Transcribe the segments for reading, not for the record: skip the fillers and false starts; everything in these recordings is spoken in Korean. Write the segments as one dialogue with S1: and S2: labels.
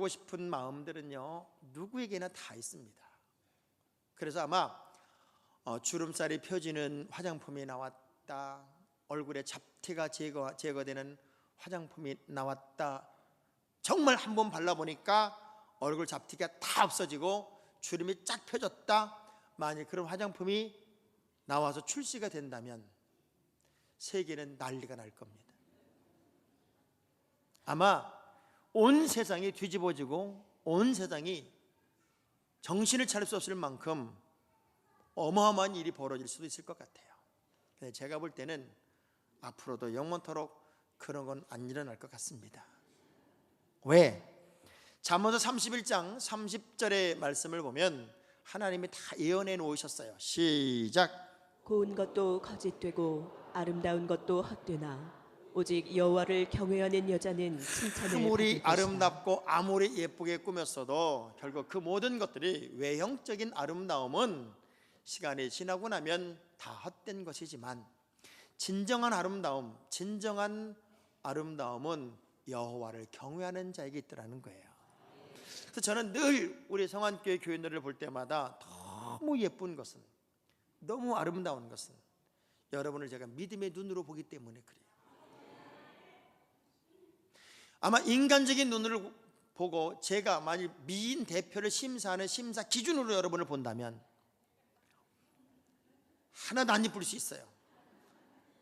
S1: 바르고 싶은 마음들은요 누구에게나 다 있습니다. 그래서 아마 주름살이 펴지는 화장품이 나왔다, 얼굴에 잡티가 제거되는 화장품이 나왔다, 정말 한번 발라보니까 얼굴 잡티가 다 없어지고 주름이 쫙 펴졌다, 만약 그런 화장품이 나와서 출시가 된다면 세계는 난리가 날 겁니다. 아마 온 세상이 뒤집어지고 온 세상이 정신을 차릴 수 없을 만큼 어마어마한 일이 벌어질 수도 있을 것 같아요. 근데 제가 볼 때는 앞으로도 영원토록 그런 건 안 일어날 것 같습니다. 왜? 잠언서 31장 30절의 말씀을 보면 하나님이 다 예언해 놓으셨어요. 시작.
S2: 고운 것도 거짓되고 아름다운 것도 헛되나 오직 여호와를 경외하는 여자는 칭찬을
S1: 아무리
S2: 받을 것이다.
S1: 아름답고 아무리 예쁘게 꾸몄어도 결국 그 모든 것들이 외형적인 아름다움은 시간이 지나고 나면 다 헛된 것이지만 진정한 아름다움은 여호와를 경외하는 자에게 있더라는 거예요. 그래서 저는 늘 우리 성안교회 교인들을 볼 때마다 너무 예쁜 것은, 너무 아름다운 것은 여러분을 제가 믿음의 눈으로 보기 때문에 그래요. 아마 인간적인 눈으로 보고 제가 만약 미인 대표를 심사하는 심사 기준으로 여러분을 본다면 하나도 안 예쁠 수 있어요.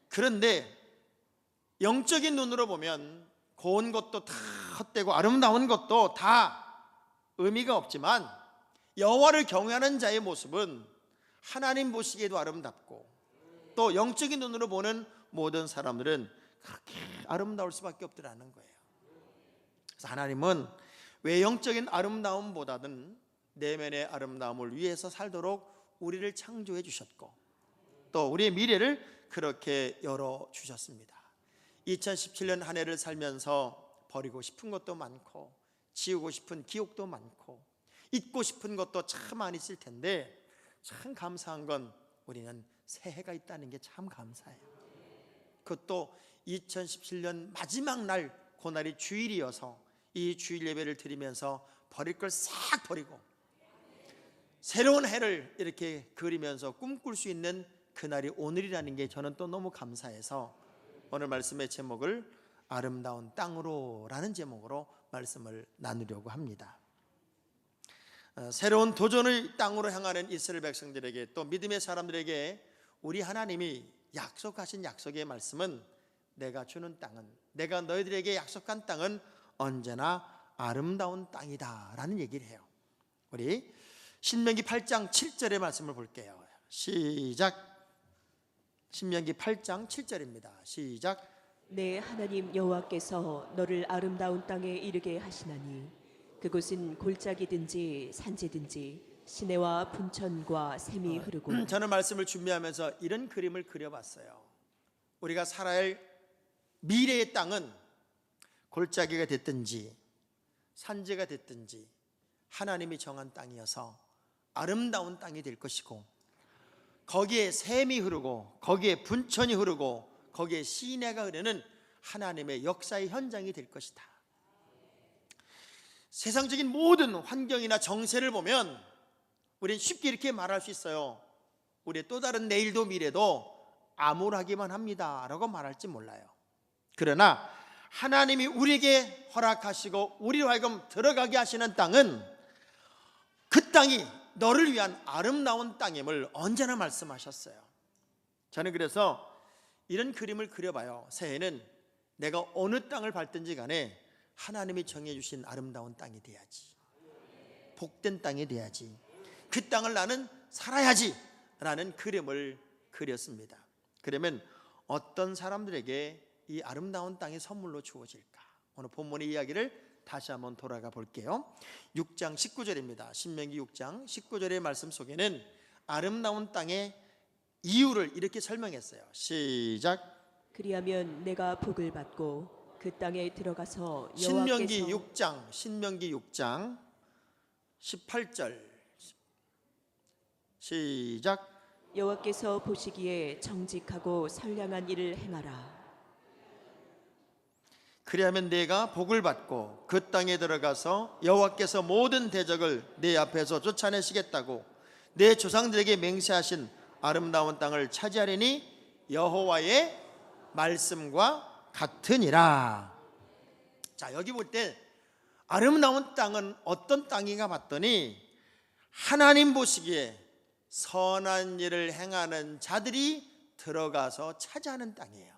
S1: 그런데 영적인 눈으로 보면 고운 것도 다 헛되고 아름다운 것도 다 의미가 없지만 여호와를 경외하는 자의 모습은 하나님 보시기에도 아름답고 또 영적인 눈으로 보는 모든 사람들은 그렇게 아름다울 수밖에 없더라는 거예요. 그래서 하나님은 외형적인 아름다움보다는 내면의 아름다움을 위해서 살도록 우리를 창조해 주셨고 또 우리의 미래를 그렇게 열어주셨습니다. 2017년 한 해를 살면서 버리고 싶은 것도 많고 지우고 싶은 기억도 많고 잊고 싶은 것도 참 많이 있을 텐데 참 감사한 건 우리는 새해가 있다는 게 참 감사해요. 그것도 2017년 마지막 날 그날이 주일이어서 이 주일 예배를 드리면서 버릴 걸 싹 버리고 새로운 해를 이렇게 그리면서 꿈꿀 수 있는 그날이 오늘이라는 게 저는 또 너무 감사해서 오늘 말씀의 제목을 아름다운 땅으로 라는 제목으로 말씀을 나누려고 합니다. 새로운 도전의 땅으로 향하는 이스라엘 백성들에게 또 믿음의 사람들에게 우리 하나님이 약속하신 약속의 말씀은 내가 주는 땅은, 내가 너희들에게 약속한 땅은 언제나 아름다운 땅이다 라는 얘기를 해요. 우리 신명기 8장 7절의 말씀을 볼게요. 시작. 신명기 8장 7절입니다. 시작.
S2: 내 하나님 여호와께서 너를 아름다운 땅에 이르게 하시나니 그곳은 골짜기든지 산지든지 시내와 분천과 샘이 흐르고.
S1: 저는 말씀을 준비하면서 이런 그림을 그려봤어요. 우리가 살아야 할 미래의 땅은 골짜기가 됐든지 산지가 됐든지 하나님이 정한 땅이어서 아름다운 땅이 될 것이고 거기에 샘이 흐르고 거기에 분천이 흐르고 거기에 시내가 흐르는 하나님의 역사의 현장이 될 것이다. 세상적인 모든 환경이나 정세를 보면 우리는 쉽게 이렇게 말할 수 있어요. 우리의 또 다른 내일도 미래도 암울하기만 합니다 라고 말할지 몰라요. 그러나 하나님이 우리에게 허락하시고 우리로 하여금 들어가게 하시는 땅은 그 땅이 너를 위한 아름다운 땅임을 언제나 말씀하셨어요. 저는 그래서 이런 그림을 그려봐요. 새해는 내가 어느 땅을 밟든지 간에 하나님이 정해주신 아름다운 땅이 돼야지, 복된 땅이 돼야지, 그 땅을 나는 살아야지 라는 그림을 그렸습니다. 그러면 어떤 사람들에게 이 아름다운 땅이 선물로 주어질까? 오늘 본문의 이야기를 다시 한번 돌아가 볼게요. 6장 19절입니다. 신명기 6장 19절의 말씀 속에는 아름다운 땅의 이유를 이렇게 설명했어요. 시작.
S2: 그리하면 내가 복을 받고 그 땅에 들어가서
S1: 신명기 6장 18절 시작.
S2: 여호와께서 보시기에 정직하고 선량한 일을 행하라.
S1: 그리하면 내가 복을 받고 그 땅에 들어가서 여호와께서 모든 대적을 내 앞에서 쫓아내시겠다고 내 조상들에게 맹세하신 아름다운 땅을 차지하리니 여호와의 말씀과 같으니라. 자, 여기 볼 때 아름다운 땅은 어떤 땅인가 봤더니 하나님 보시기에 선한 일을 행하는 자들이 들어가서 차지하는 땅이에요.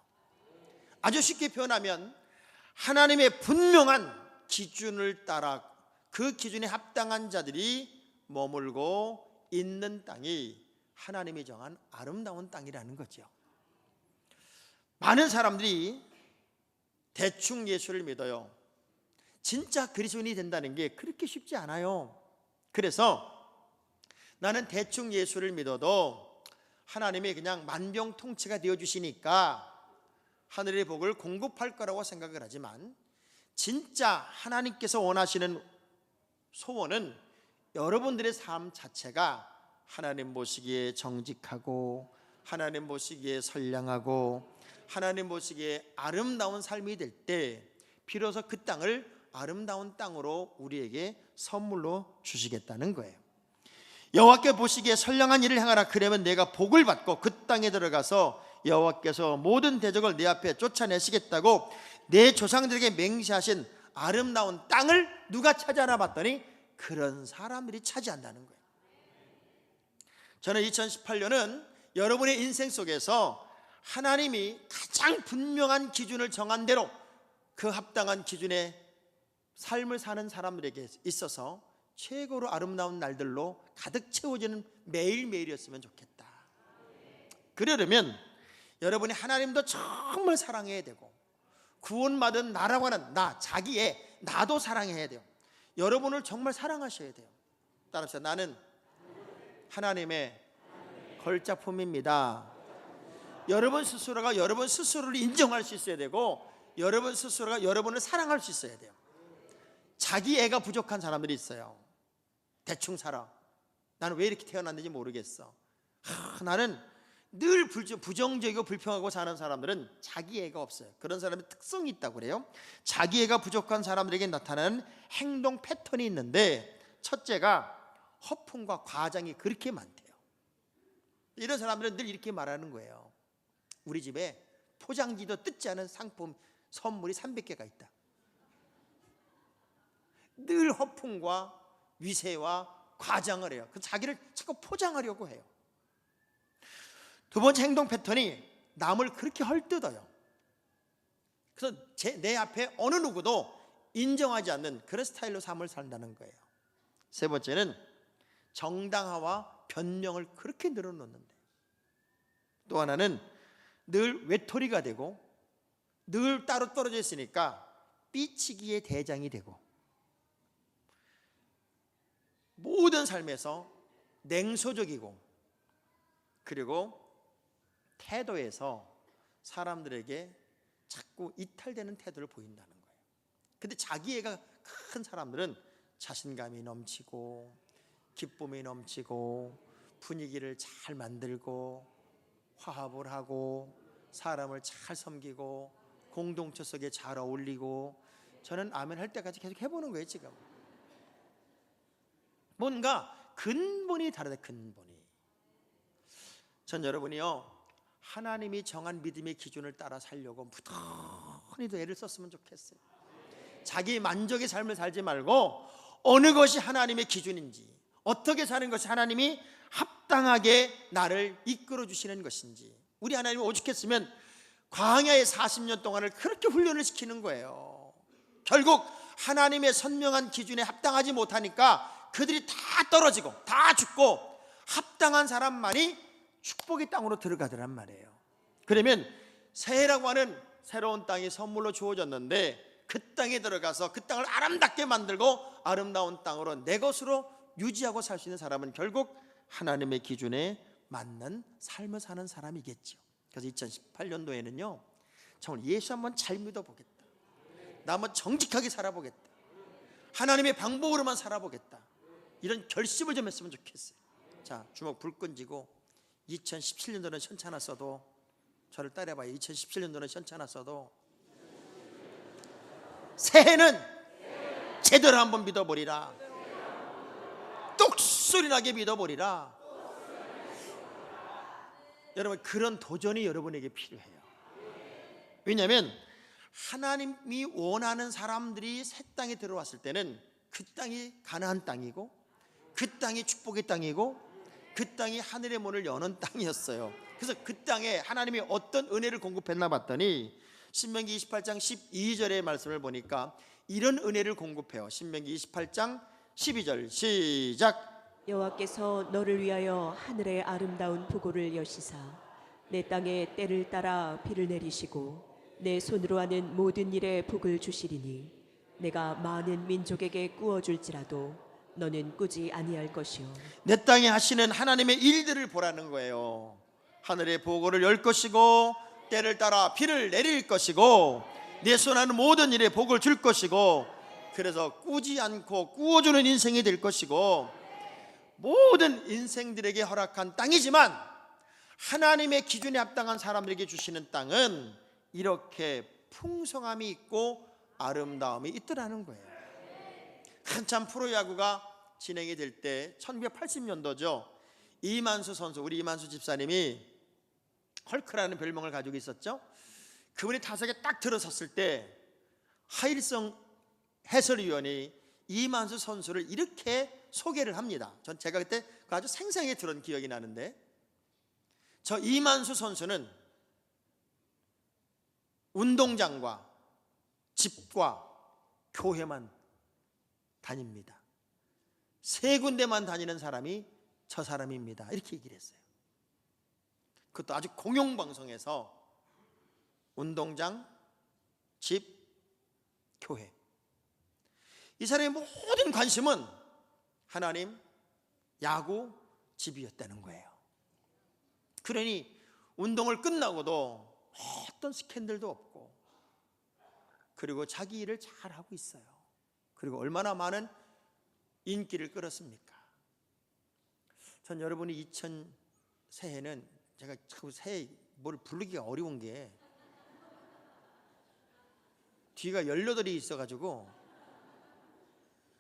S1: 아주 쉽게 표현하면 하나님의 분명한 기준을 따라 그 기준에 합당한 자들이 머물고 있는 땅이 하나님이 정한 아름다운 땅이라는 거죠. 많은 사람들이 대충 예수를 믿어요. 진짜 그리스도인이 된다는 게 그렇게 쉽지 않아요. 그래서 나는 대충 예수를 믿어도 하나님이 그냥 만병통치가 되어주시니까 하늘의 복을 공급할 거라고 생각을 하지만, 진짜 하나님께서 원하시는 소원은 여러분들의 삶 자체가 하나님 보시기에 정직하고 하나님 보시기에 선량하고 하나님 보시기에 아름다운 삶이 될 때 비로소 그 땅을 아름다운 땅으로 우리에게 선물로 주시겠다는 거예요. 여호와께 보시기에 선량한 일을 행하라. 그러면 내가 복을 받고 그 땅에 들어가서 여호와께서 모든 대적을 내 앞에 쫓아내시겠다고 내 조상들에게 맹세하신 아름다운 땅을 누가 차지하나 봤더니 그런 사람들이 차지한다는 거예요. 저는 2018년은 여러분의 인생 속에서 하나님이 가장 분명한 기준을 정한 대로 그 합당한 기준의 삶을 사는 사람들에게 있어서 최고로 아름다운 날들로 가득 채워지는 매일매일이었으면 좋겠다. 그러려면 여러분이 하나님도 정말 사랑해야 되고 구원받은 나라고 하는 나, 자기의 나도 사랑해야 돼요. 여러분을 정말 사랑하셔야 돼요. 따라서 나는 하나님의 걸작품입니다. 여러분 스스로가 여러분 스스로를 인정할 수 있어야 되고 여러분 스스로가 여러분을 사랑할 수 있어야 돼요. 자기 애가 부족한 사람들이 있어요. 대충 살아. 나는 왜 이렇게 태어났는지 모르겠어. 나는 늘 부정적이고 불평하고 사는 사람들은 자기 애가 없어요. 그런 사람의 특성이 있다고 그래요. 자기 애가 부족한 사람들에게 나타나는 행동 패턴이 있는데, 첫째가 허풍과 과장이 그렇게 많대요. 이런 사람들은 늘 이렇게 말하는 거예요. 우리 집에 포장지도 뜯지 않은 상품 선물이 300개가 있다. 늘 허풍과 위세와 과장을 해요. 그 자기를 자꾸 포장하려고 해요. 두 번째 행동 패턴이 남을 그렇게 헐뜯어요. 그래서 내 앞에 어느 누구도 인정하지 않는 그런 스타일로 삶을 산다는 거예요. 세 번째는 정당화와 변명을 그렇게 늘어놓는데, 또 하나는 늘 외톨이가 되고 늘 따로 떨어져 있으니까 삐치기의 대장이 되고, 모든 삶에서 냉소적이고 그리고 태도에서 사람들에게 자꾸 이탈되는 태도를 보인다는 거예요. 근데 자기애가 큰 사람들은 자신감이 넘치고 기쁨이 넘치고 분위기를 잘 만들고 화합을 하고 사람을 잘 섬기고 공동체 속에 잘 어울리고, 저는 아멘 할 때까지 계속 해보는 거예요. 지금 뭔가 근본이 다르다. 근본이. 전 여러분이요, 하나님이 정한 믿음의 기준을 따라 살려고 무던히 더 애를 썼으면 좋겠어요. 자기 만족의 삶을 살지 말고 어느 것이 하나님의 기준인지, 어떻게 사는 것이 하나님이 합당하게 나를 이끌어 주시는 것인지. 우리 하나님이 오죽했으면 광야의 40년 동안을 그렇게 훈련을 시키는 거예요. 결국 하나님의 선명한 기준에 합당하지 못하니까 그들이 다 떨어지고 다 죽고 합당한 사람만이 축복의 땅으로 들어가더란 말이에요. 그러면 새해라고 하는 새로운 땅이 선물로 주어졌는데 그 땅에 들어가서 그 땅을 아름답게 만들고 아름다운 땅으로 내 것으로 유지하고 살 수 있는 사람은 결국 하나님의 기준에 맞는 삶을 사는 사람이겠죠. 그래서 2018년도에는요 정말 예수 한번 잘 믿어보겠다. 나 한번 정직하게 살아보겠다. 하나님의 방법으로만 살아보겠다. 이런 결심을 좀 했으면 좋겠어요. 자, 주먹 불 끈지고 2017년도는 현찮았어도, 저를 따라봐요. 2017년도는 현찮았어도 새해는 제대로 한번 믿어버리라. 똑소리 나게 믿어버리라. 여러분, 그런 도전이 여러분에게 필요해요. 왜냐하면 하나님이 원하는 사람들이 새 땅에 들어왔을 때는 그 땅이 가나안 땅이고, 그 땅이 축복의 땅이고, 그 땅이 하늘의 문을 여는 땅이었어요. 그래서 그 땅에 하나님이 어떤 은혜를 공급했나 봤더니 신명기 28장 12절의 말씀을 보니까 이런 은혜를 공급해요. 신명기 28장 12절 시작.
S2: 여호와께서 너를 위하여 하늘의 아름다운 보고를 여시사 내 땅에 때를 따라 비를 내리시고 내 손으로 하는 모든 일에 복을 주시리니 내가 많은 민족에게 꾸어줄지라도 너는 꾸지 아니할 것이요.
S1: 내 땅에 하시는 하나님의 일들을 보라는 거예요. 하늘의 보고를 열 것이고 때를 따라 비를 내릴 것이고 내 손하는 모든 일에 복을 줄 것이고, 그래서 꾸지 않고 꾸어주는 인생이 될 것이고, 모든 인생들에게 허락한 땅이지만 하나님의 기준에 합당한 사람들에게 주시는 땅은 이렇게 풍성함이 있고 아름다움이 있더라는 거예요. 한참 프로야구가 진행이 될 때 1980년도죠. 이만수 선수, 우리 이만수 집사님이 헐크라는 별명을 가지고 있었죠. 그분이 타석에 딱 들어섰을 때 하일성 해설위원이 이만수 선수를 이렇게 소개를 합니다. 제가 그때 아주 생생하게 들은 기억이 나는데, 저 이만수 선수는 운동장과 집과 교회만 다닙니다. 세 군데만 다니는 사람이 저 사람입니다. 이렇게 얘기를 했어요. 그것도 아주 공영방송에서 운동장, 집, 교회. 이 사람의 모든 관심은 하나님, 야구, 집이었다는 거예요. 그러니 운동을 끝나고도 어떤 스캔들도 없고, 그리고 자기 일을 잘하고 있어요. 그리고 얼마나 많은 인기를 끌었습니까? 전 여러분이 2000 새해는, 제가 참 새해 뭘 부르기가 어려운 게 뒤가 18이 있어가지고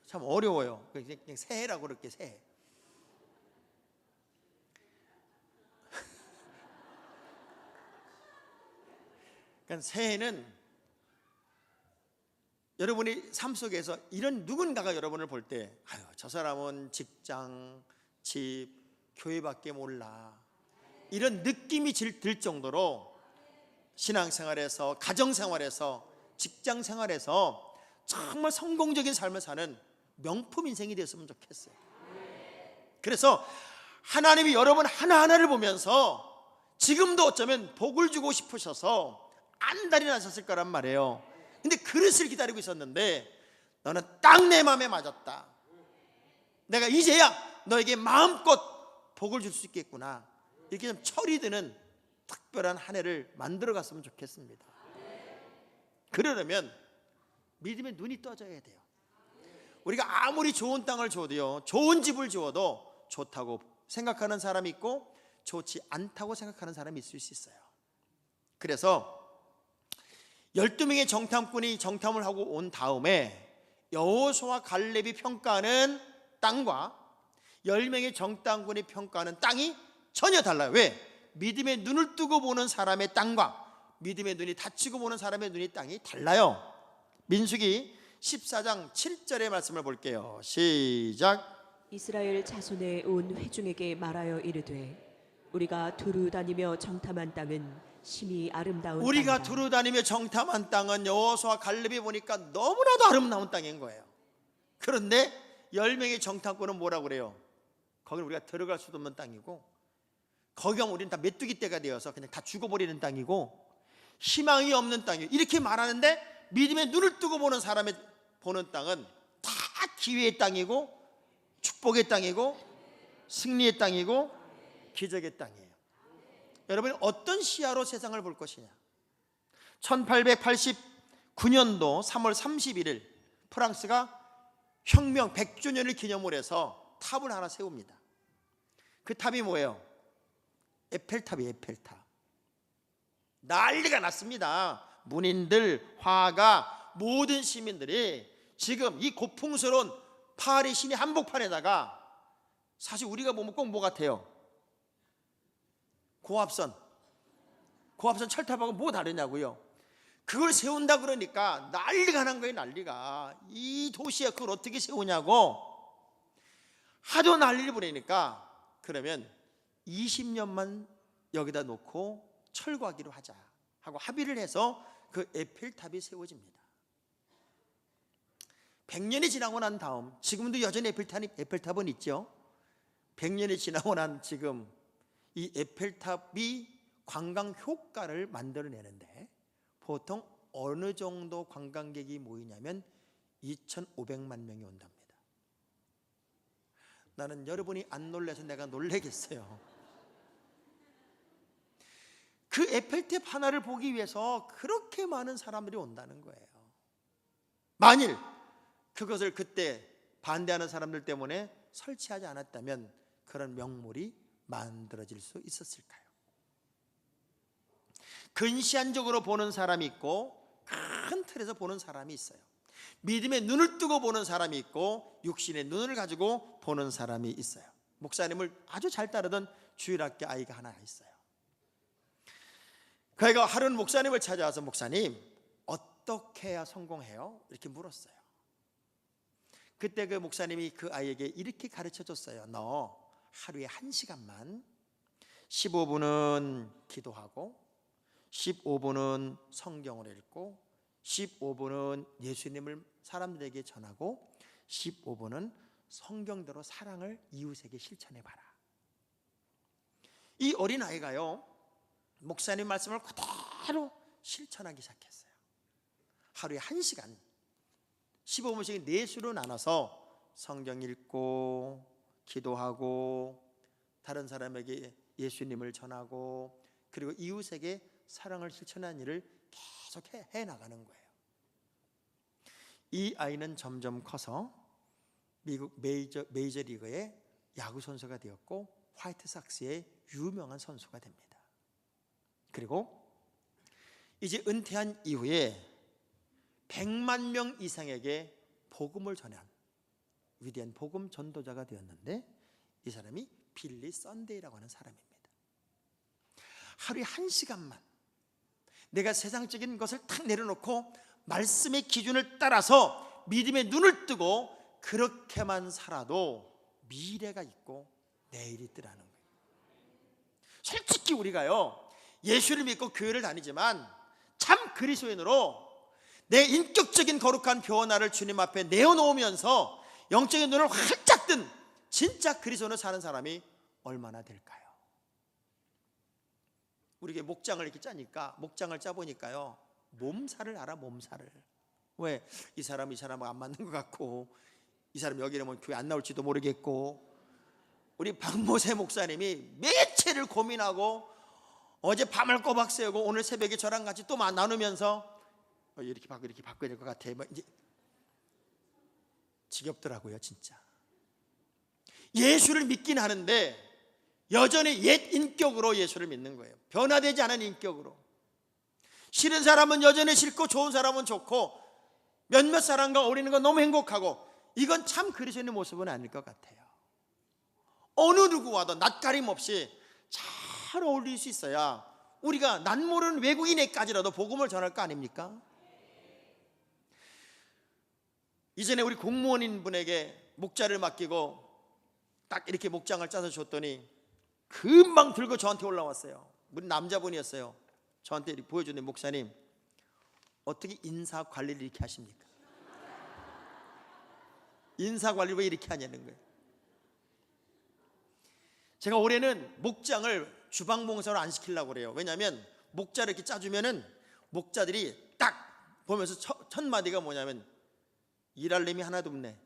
S1: 참 어려워요. 그냥 새해라고 그럴게, 새해. 그러니까 새해는 여러분이 삶 속에서 이런 누군가가 여러분을 볼 때, 아유, 저 사람은 직장, 집, 교회밖에 몰라, 이런 느낌이 들 정도로 신앙생활에서, 가정생활에서, 직장생활에서 정말 성공적인 삶을 사는 명품 인생이 되었으면 좋겠어요. 그래서 하나님이 여러분 하나하나를 보면서 지금도 어쩌면 복을 주고 싶으셔서 안달이 나셨을 거란 말이에요. 근데 그릇을 기다리고 있었는데, 너는 딱 내 마음에 맞았다, 내가 이제야 너에게 마음껏 복을 줄 수 있겠구나, 이렇게 좀 철이 드는 특별한 한 해를 만들어 갔으면 좋겠습니다. 그러려면 믿음의 눈이 떠져야 돼요. 우리가 아무리 좋은 땅을 줘도요, 좋은 집을 주어도 좋다고 생각하는 사람이 있고 좋지 않다고 생각하는 사람이 있을 수 있어요. 그래서 12명의 정탐꾼이 정탐을 하고 온 다음에 여호수아와 갈렙이 평가하는 땅과 10명의 정탐꾼이 평가하는 땅이 전혀 달라요. 왜? 믿음의 눈을 뜨고 보는 사람의 땅과 믿음의 눈이 닫히고 보는 사람의 눈이 땅이 달라요. 민수기 14장 7절의 말씀을 볼게요. 시작.
S2: 이스라엘 자손의 온 회중에게 말하여 이르되 우리가 두루 다니며 정탐한 땅은 심히 아름다운
S1: 우리가
S2: 땅이라.
S1: 두루 다니며 정탐한 땅은 여호수아 갈렙이 보니까 너무나도 아름다운 땅인 거예요. 그런데 10명의 정탐꾼은 뭐라고 그래요? 거기는 우리가 들어갈 수도 없는 땅이고, 거기 가면 우리는 다 메뚜기 떼가 되어서 그냥 다 죽어버리는 땅이고 희망이 없는 땅이에요. 이렇게 말하는데 믿음의 눈을 뜨고 보는 사람의 보는 땅은 다 기회의 땅이고 축복의 땅이고 승리의 땅이고 기적의 땅이에요. 여러분, 어떤 시야로 세상을 볼 것이냐? 1889년도 3월 31일 프랑스가 혁명 100주년을 기념을 해서 탑을 하나 세웁니다. 그 탑이 뭐예요? 에펠탑이에요. 에펠탑. 난리가 났습니다. 문인들, 화가, 모든 시민들이 지금 이 고풍스러운 파리 시내 한복판에다가, 사실 우리가 보면 꼭 뭐 같아요? 고압선 철탑하고 뭐 다르냐고요. 그걸 세운다 그러니까 난리가 난 거예요. 난리가. 이 도시에 그걸 어떻게 세우냐고 하도 난리를 부리니까, 그러면 20년만 여기다 놓고 철거하기로 하자 하고 합의를 해서 그 에펠탑이 세워집니다. 100년이 지나고 난 다음, 지금도 여전히 에펠탑은 있죠. 100년이 지나고 난 지금 이 에펠탑이 관광 효과를 만들어내는데 보통 어느 정도 관광객이 모이냐면 2,500만 명이 온답니다. 나는 여러분이 안 놀라서 내가 놀래겠어요. 그 에펠탑 하나를 보기 위해서 그렇게 많은 사람들이 온다는 거예요. 만일 그것을 그때 반대하는 사람들 때문에 설치하지 않았다면 그런 명물이 만들어질 수 있었을까요? 근시안적으로 보는 사람이 있고 큰 틀에서 보는 사람이 있어요. 믿음의 눈을 뜨고 보는 사람이 있고 육신의 눈을 가지고 보는 사람이 있어요. 목사님을 아주 잘 따르던 주일학교 아이가 하나 있어요. 그 아이가 하루는 목사님을 찾아와서, 목사님 어떻게 해야 성공해요? 이렇게 물었어요. 그때 그 목사님이 그 아이에게 이렇게 가르쳐 줬어요. 너 하루에 1시간만 15분은 기도하고 15분은 성경을 읽고 15분은 예수님을 사람들에게 전하고 15분은 성경대로 사랑을 이웃에게 실천해봐라. 이 어린아이가요, 목사님 말씀을 그대로 실천하기 시작했어요. 하루에 1시간 15분씩 4수로 나눠서 성경 읽고 기도하고 다른 사람에게 예수님을 전하고 그리고 이웃에게 사랑을 실천하는 일을 계속 해나가는 거예요. 이 아이는 점점 커서 미국 메이저리그의 야구 선수가 되었고 화이트삭스의 유명한 선수가 됩니다. 그리고 이제 은퇴한 이후에 100만 명 이상에게 복음을 전한 위대한 복음 전도자가 되었는데, 이 사람이 빌리 썬데이라고 하는 사람입니다. 하루에 1시간만 내가 세상적인 것을 탁 내려놓고 말씀의 기준을 따라서 믿음의 눈을 뜨고 그렇게만 살아도 미래가 있고 내일이 있더라는 거예요. 솔직히 우리가요, 예수를 믿고 교회를 다니지만 참 그리스도인으로 내 인격적인 거룩한 변화를 주님 앞에 내어놓으면서 영적인 눈을 활짝 뜬 진짜 그리스도인으로 사는 사람이 얼마나 될까요? 우리에게 목장을 이렇게 짜니까, 목장을 짜보니까요, 몸살을 알아. 몸살을. 왜? 이 사람하고 안 맞는 것 같고, 이 사람 여기 오면 교회 안 나올지도 모르겠고, 우리 박모세 목사님이 매체를 고민하고 어제 밤을 꼬박 새우고 오늘 새벽에 저랑 같이 또 나누면서 이렇게 바꿔야 될 것 같아. 이제 지겹더라고요, 진짜. 예수를 믿긴 하는데 여전히 옛 인격으로 예수를 믿는 거예요. 변화되지 않은 인격으로. 싫은 사람은 여전히 싫고 좋은 사람은 좋고 몇몇 사람과 어울리는 건 너무 행복하고, 이건 참 그리스도인의 모습은 아닐 것 같아요. 어느 누구와도 낯가림 없이 잘 어울릴 수 있어야 우리가 낯 모르는 외국인에까지라도 복음을 전할 거 아닙니까? 이전에 우리 공무원인 분에게 목자를 맡기고 딱 이렇게 목장을 짜서 줬더니 금방 들고 저한테 올라왔어요. 우리 남자분이었어요. 저한테 이렇게 보여주는데, 목사님 어떻게 인사 관리를 이렇게 하십니까? 인사 관리를 왜 이렇게 하냐는 거예요. 제가 올해는 목장을 주방봉사로 안 시키려고 그래요. 왜냐하면 목자를 이렇게 짜주면은 목자들이 딱 보면서 첫 마디가 뭐냐면, 일할 놈이 하나도 없네.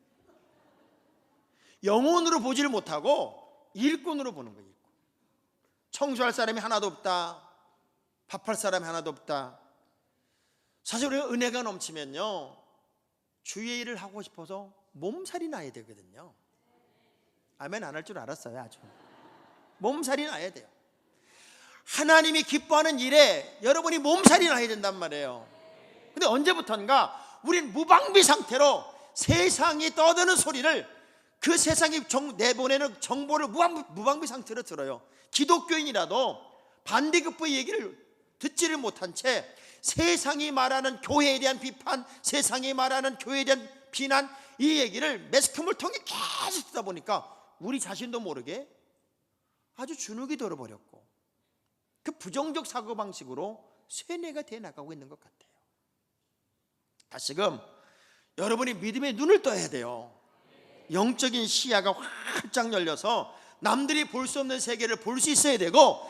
S1: 영혼으로 보지를 못하고 일꾼으로 보는 거예요. 일꾼. 청소할 사람이 하나도 없다, 밥할 사람이 하나도 없다. 사실 우리가 은혜가 넘치면요, 주의 일을 하고 싶어서 몸살이 나야 되거든요. 아멘 안 할 줄 알았어요. 아주 몸살이 나야 돼요. 하나님이 기뻐하는 일에 여러분이 몸살이 나야 된단 말이에요. 근데 언제부턴가 우린 무방비 상태로 세상이 떠드는 소리를, 그 세상이 내보내는 정보를 무방비 상태로 들어요. 기독교인이라도 반대급부의 얘기를 듣지를 못한 채 세상이 말하는 교회에 대한 비판, 세상이 말하는 교회에 대한 비난, 이 얘기를 매스컴을 통해 계속 듣다 보니까 우리 자신도 모르게 아주 주눅이 들어버렸고, 그 부정적 사고방식으로 쇠뇌가 돼 나가고 있는 것 같아요. 다시금 여러분이 믿음의 눈을 떠야 돼요. 영적인 시야가 활짝 열려서 남들이 볼 수 없는 세계를 볼 수 있어야 되고,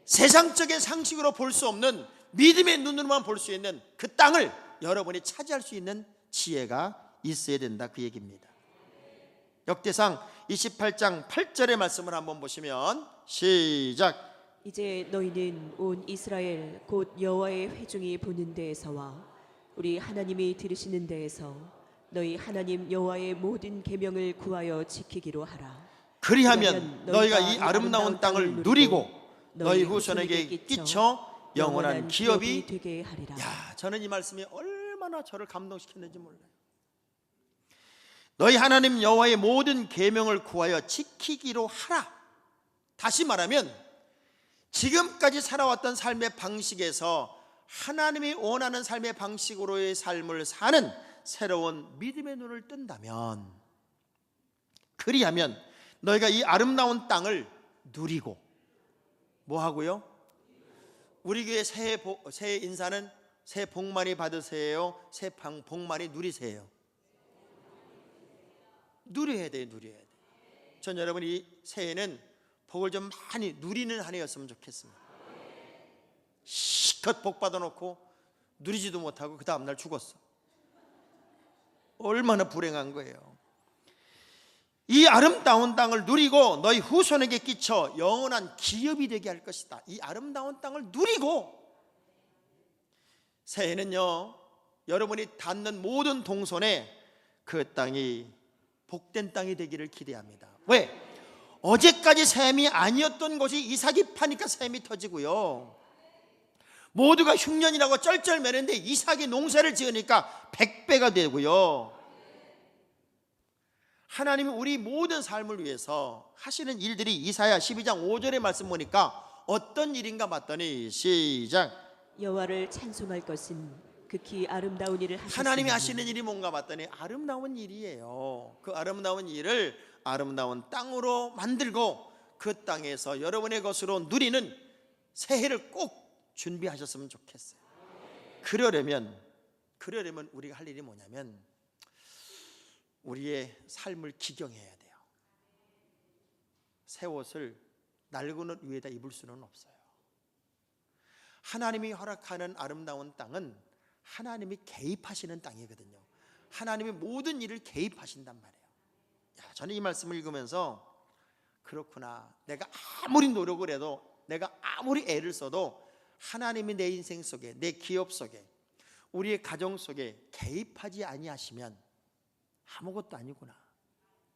S1: 세상적인 상식으로 볼 수 없는 믿음의 눈으로만 볼 수 있는 그 땅을 여러분이 차지할 수 있는 지혜가 있어야 된다, 그 얘기입니다. 역대상 28장 8절의 말씀을 한번 보시면 시작.
S2: 이제 너희는 온 이스라엘 곧 여호와의 회중이 보는 데에서와 우리 하나님이 들으시는 데에서 너희 하나님 여호와의 모든 계명을 구하여 지키기로 하라.
S1: 그리하면 너희가 이 아름다운 땅을 누리고 너희 후손에게 끼쳐 영원한 기업이
S2: 되게 하리라.
S1: 야, 저는 이 말씀이 얼마나 저를 감동시켰는지 몰라요. 너희 하나님 여호와의 모든 계명을 구하여 지키기로 하라. 다시 말하면 지금까지 살아왔던 삶의 방식에서 하나님이 원하는 삶의 방식으로의 삶을 사는 새로운 믿음의 눈을 뜬다면, 그리하면 너희가 이 아름다운 땅을 누리고 뭐 하고요? 우리 교회 새해 인사는 새해 복 많이 받으세요, 새해 복 많이 누리세요. 누려야 돼요, 누려야 돼요. 전 여러분이 이 새해는 복을 좀 많이 누리는 한 해였으면 좋겠습니다. 실컷 복 받아놓고 누리지도 못하고 그 다음날 죽었어. 얼마나 불행한 거예요. 이 아름다운 땅을 누리고 너희 후손에게 끼쳐 영원한 기업이 되게 할 것이다. 이 아름다운 땅을 누리고, 새해는요 여러분이 닿는 모든 동선에 그 땅이 복된 땅이 되기를 기대합니다. 왜? 어제까지 샘이 아니었던 것이 이삭이 파니까 샘이 터지고요, 모두가 흉년이라고 쩔쩔매는데 이삭이 농사를 지으니까 100배가 되고요, 하나님이 우리 모든 삶을 위해서 하시는 일들이 이사야 12장 5절의 말씀 보니까 어떤 일인가 봤더니 시작.
S2: 여호와를 찬송할 것은 극히 아름다운 일을 하셨으니.
S1: 하나님이 하시는 일이 뭔가 봤더니 아름다운 일이에요. 그 아름다운 일을 아름다운 땅으로 만들고 그 땅에서 여러분의 것으로 누리는 새해를 꼭 준비하셨으면 좋겠어요. 그러려면 우리가 할 일이 뭐냐면 우리의 삶을 기경해야 돼요. 새 옷을 낡은 옷 위에다 입을 수는 없어요. 하나님이 허락하는 아름다운 땅은 하나님이 개입하시는 땅이거든요. 하나님이 모든 일을 개입하신단 말이에요. 저는 이 말씀을 읽으면서 그렇구나, 내가 아무리 노력을 해도, 내가 아무리 애를 써도 하나님이 내 인생 속에, 내 기업 속에, 우리의 가정 속에 개입하지 아니하시면 아무것도 아니구나.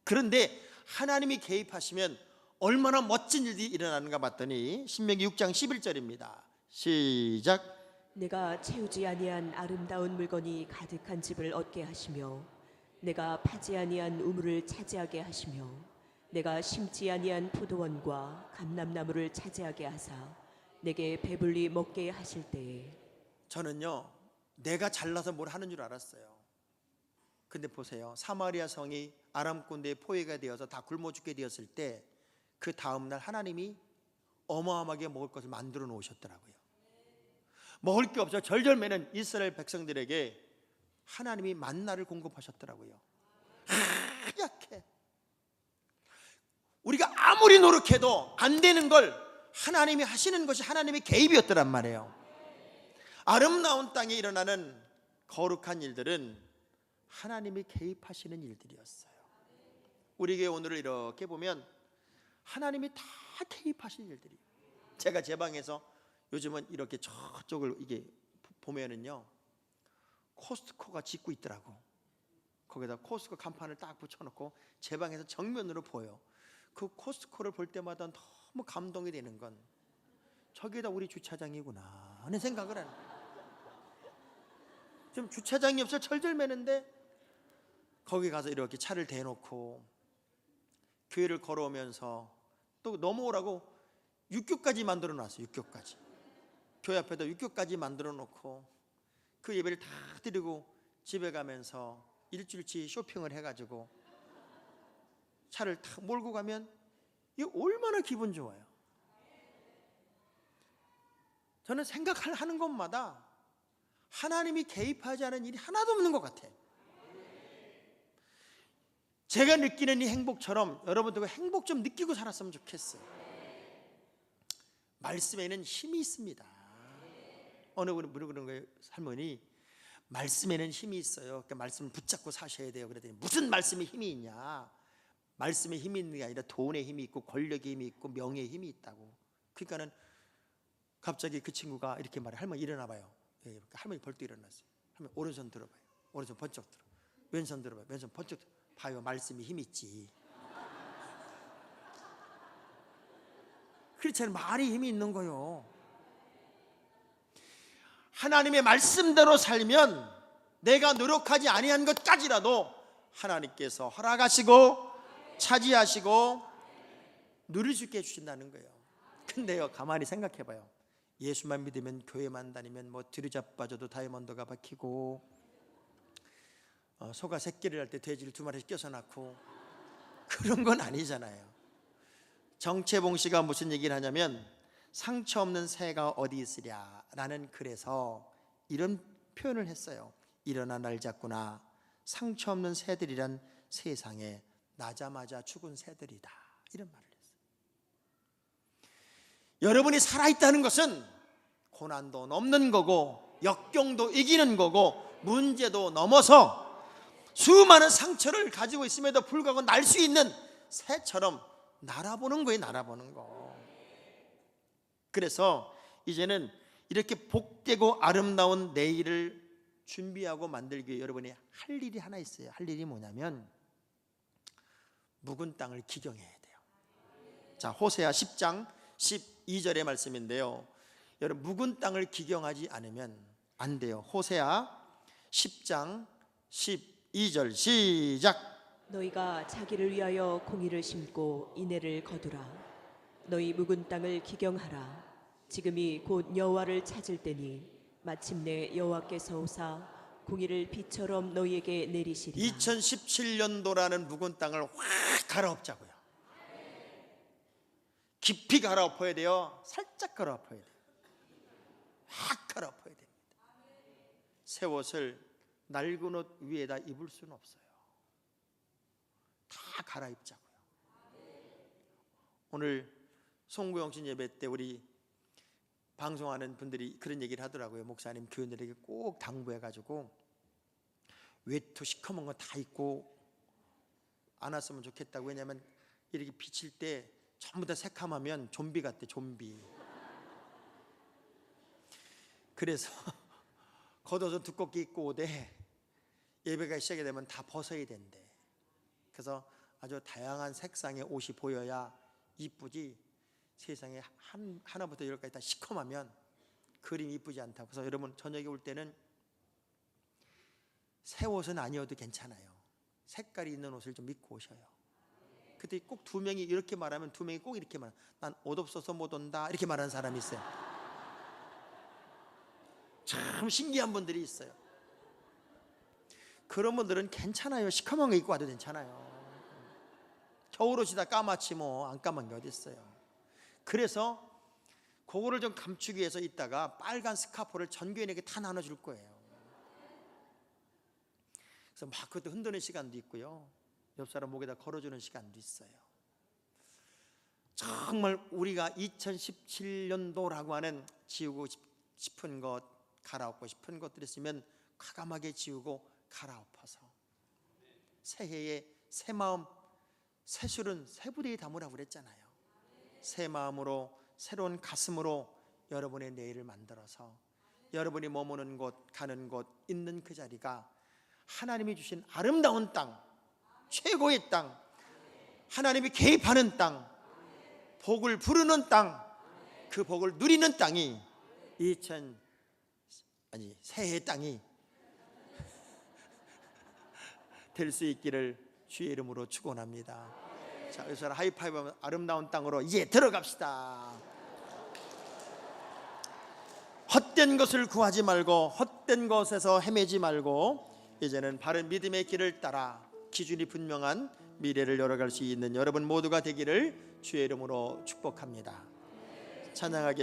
S1: 그런데 하나님이 개입하시면 얼마나 멋진 일이 일어나는가 봤더니 신명기 6장 11절입니다. 시작.
S2: 내가 채우지 아니한 아름다운 물건이 가득한 집을 얻게 하시며 내가 파지 아니한 우물을 차지하게 하시며 내가 심지 아니한 포도원과 감람나무를 차지하게 하사 내게 배불리 먹게 하실 때에. 저는요
S1: 내가 잘나서 뭘 하는 줄 알았어요. 근데 보세요, 사마리아 성이 아람 군대의 포위가 되어서 다 굶어 죽게 되었을 때 그 다음날 하나님이 어마어마하게 먹을 것을 만들어 놓으셨더라고요. 먹을 게 없어 절절매는 이스라엘 백성들에게 하나님이 만나를 공급하셨더라고요. 하얗게 우리가 아무리 노력해도 안 되는 걸 하나님이 하시는 것이 하나님의 개입이었더란 말이에요. 아름다운 땅에 일어나는 거룩한 일들은 하나님이 개입하시는 일들이었어요. 우리 교회 오늘을 이렇게 보면 하나님이 다 개입하신 일들이. 제가 제 방에서 요즘은 이렇게 저쪽을 이게 보면은요 코스트코가 짓고 있더라고. 거기다 코스트코 간판을 딱 붙여놓고 제 방에서 정면으로 보여. 그 코스트코를 볼 때마다 너무 감동이 되는 건 저기다 우리 주차장이구나 하는 생각을 하는 거예요. 좀 주차장이 없어 철들매는데 거기 가서 이렇게 차를 대놓고 교회를 걸어오면서 또 넘어오라고 육교까지 만들어 놨어요. 육교까지. 교회 앞에다 육교까지 만들어 놓고 그 예배를 다 드리고 집에 가면서 일주일치 쇼핑을 해가지고 차를 탁 몰고 가면 이게 얼마나 기분 좋아요. 저는 생각하는 것마다 하나님이 개입하지 않은 일이 하나도 없는 것 같아요. 제가 느끼는 이 행복처럼 여러분들과 행복 좀 느끼고 살았으면 좋겠어요. 말씀에는 힘이 있습니다. 어느 분이 그런 거예요. 할머니, 말씀에는 힘이 있어요. 그러니까 말씀을 붙잡고 사셔야 돼요. 그랬더니 무슨 말씀에 힘이 있냐? 말씀에 힘이 있는 게 아니라 돈에 힘이 있고 권력에 힘이 있고 명예에 힘이 있다고. 그러니까는 갑자기 그 친구가 이렇게 말해. 할머니 일어나 봐요. 할머니 벌떡 일어났어요. 할머니 오른손 들어봐요. 오른손 번쩍 들어. 왼손 들어봐요. 왼손 번쩍 들어. 봐요. 말씀이 힘이 있지. 그렇잖아요. 말이 힘이 있는 거요. 하나님의 말씀대로 살면 내가 노력하지 아니한 것까지라도 하나님께서 허락하시고 차지하시고 누릴 수 있게 해주신다는 거예요. 근데요, 가만히 생각해 봐요. 예수만 믿으면 교회만 다니면 뭐 뒤로자빠져도 다이아몬드가 박히고 소가 새끼를 할 때 돼지를 2마리씩 껴서 낳고 그런 건 아니잖아요. 정채봉 씨가 무슨 얘기를 하냐면 상처 없는 새가 어디 있으랴 라는 글에서 이런 표현을 했어요. 일어나 날 잡구나. 상처 없는 새들이란 세상에 나자마자 죽은 새들이다. 이런 말을 했어요. 여러분이 살아있다는 것은 고난도 넘는 거고 역경도 이기는 거고 문제도 넘어서 수많은 상처를 가지고 있음에도 불구하고 날 수 있는 새처럼 날아보는 거예요. 날아보는 거. 그래서 이제는 이렇게 복되고 아름다운 내일을 준비하고 만들기 위해 여러분이 할 일이 하나 있어요. 할 일이 뭐냐면 묵은 땅을 기경해야 돼요. 자, 호세아 10장 12절의 말씀인데요. 여러분 묵은 땅을 기경하지 않으면 안 돼요. 호세아 10장 12절 시작.
S2: 너희가 자기를 위하여 공의를 심고 인애를 거두라. 너희 묵은 땅을 기경하라. 지금이 곧 여호와를 찾을 때니 마침내 여호와께서 오사 공의를 비처럼 너희에게 내리시리라.
S1: 2017년도라는 묵은 땅을 확 갈아엎자고요. 깊이 갈아엎어야 돼요. 살짝 갈아엎어야 돼요. 확 갈아엎어야 됩니다. 새 옷을 낡은 옷 위에다 입을 수는 없어요. 다 갈아입자고요. 오늘 송구영신 예배 때 우리 방송하는 분들이 그런 얘기를 하더라고요. 목사님 교인들에게 꼭 당부해가지고 외투 시커먼 거 다 입고 안 왔으면 좋겠다고. 왜냐하면 이렇게 비칠 때 전부 다 새카마면 좀비 같대. 좀비. 그래서 겉옷은 두껍게 입고 오되 예배가 시작이 되면 다 벗어야 된대. 그래서 아주 다양한 색상의 옷이 보여야 이쁘지, 세상에 하나부터 열까지 다 시커매면 그림이 이쁘지 않다고. 그래서 여러분 저녁에 올 때는 새 옷은 아니어도 괜찮아요. 색깔이 있는 옷을 좀 입고 오셔요. 그때 꼭 2명이 이렇게 말하면 2명이 꼭 이렇게 말해요. 난 옷 없어서 못 온다 이렇게 말하는 사람이 있어요. 참 신기한 분들이 있어요. 그런 분들은 괜찮아요. 시커먼 거 입고 와도 괜찮아요. 겨울옷이 다 까맣지 뭐 안 까만 게 어디 있어요. 그래서 그거를 좀 감추기 위해서 있다가 빨간 스카프를 전교인에게 다 나눠줄 거예요. 그래서 막 그것도 흔드는 시간도 있고요. 옆 사람 목에다 걸어주는 시간도 있어요. 정말 우리가 2017년도라고 하는 지우고 싶은 것, 갈아엎고 싶은 것들이 있으면 과감하게 지우고 갈아엎어서 새해에 새 마음, 새 술은 새 부대에 담으라고 그랬잖아요. 새 마음으로 새로운 가슴으로 여러분의 내일을 만들어서 여러분이 머무는 곳, 가는 곳, 있는 그 자리가 하나님이 주신 아름다운 땅, 최고의 땅, 하나님이 개입하는 땅, 복을 부르는 땅, 그 복을 누리는 땅이 새해의 땅이 될 수 있기를 주의 이름으로 축원합니다. 자, 그래서 하이파이브 아름다운 땅으로 이제 들어갑시다. 헛된 것을 구하지 말고 헛된 것에서 헤매지 말고 이제는 바른 믿음의 길을 따라 기준이 분명한 미래를 열어갈 수 있는 여러분 모두가 되기를 주의 이름으로 축복합니다. 찬양하게